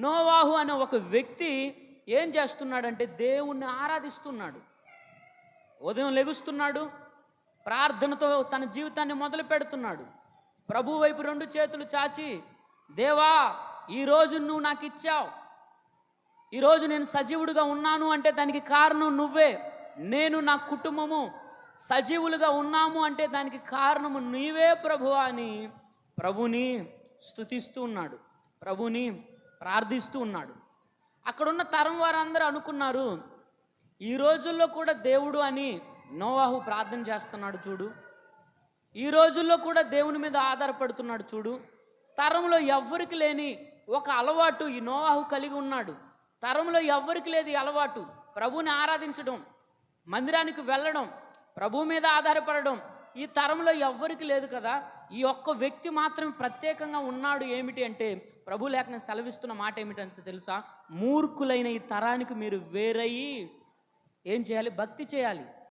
నోవాహు అనే ఒక వ్యక్తి ఏం చేస్తున్నాడంటే దేవుణ్ణి ఆరాధిస్తున్నాడు. ఉదయం లెగుస్తున్నాడు, ప్రార్థనతో తన జీవితాన్ని మొదలు పెడుతున్నాడు. ప్రభు వైపు 2 చేతులు చాచి, దేవా ఈరోజు నువ్వు నాకు ఇచ్చావు, ఈరోజు నేను సజీవుడిగా ఉన్నాను అంటే దానికి కారణం నువ్వే, నేను నా కుటుంబము సజీవులుగా ఉన్నాము అంటే దానికి కారణము నీవే ప్రభువా అని ప్రభుని స్తుతిస్తూ ఉన్నాడు, ప్రభుని ప్రార్థిస్తూ ఉన్నాడు. అక్కడున్న తరం వారందరూ అనుకున్నారు, ఈ రోజుల్లో కూడా దేవుడు అని నోవాహు ప్రార్థన చేస్తున్నాడు చూడు, ఈ రోజుల్లో కూడా దేవుని మీద ఆధారపడుతున్నాడు చూడు. తరంలో ఎవ్వరికి లేని ఒక అలవాటు ఈ నోవాహు కలిగి ఉన్నాడు. తరంలో ఎవ్వరికి లేదు ఈ అలవాటు, ప్రభువుని ఆరాధించడం, మందిరానికి వెళ్ళడం, ప్రభు మీద ఆధారపడడం. ఈ తరంలో ఎవ్వరికి లేదు కదా. ఈ ఒక్క వ్యక్తి మాత్రం ప్రత్యేకంగా ఉన్నాడు. ఏమిటి అంటే ప్రభు లేఖనం సెలవిస్తున్న మాట ఏమిటంటే తెలుసా, మూర్ఖులైన ఈ తరానికి మీరు వేరయ్యి ఏం చేయాలి? భక్తి చేయాలి.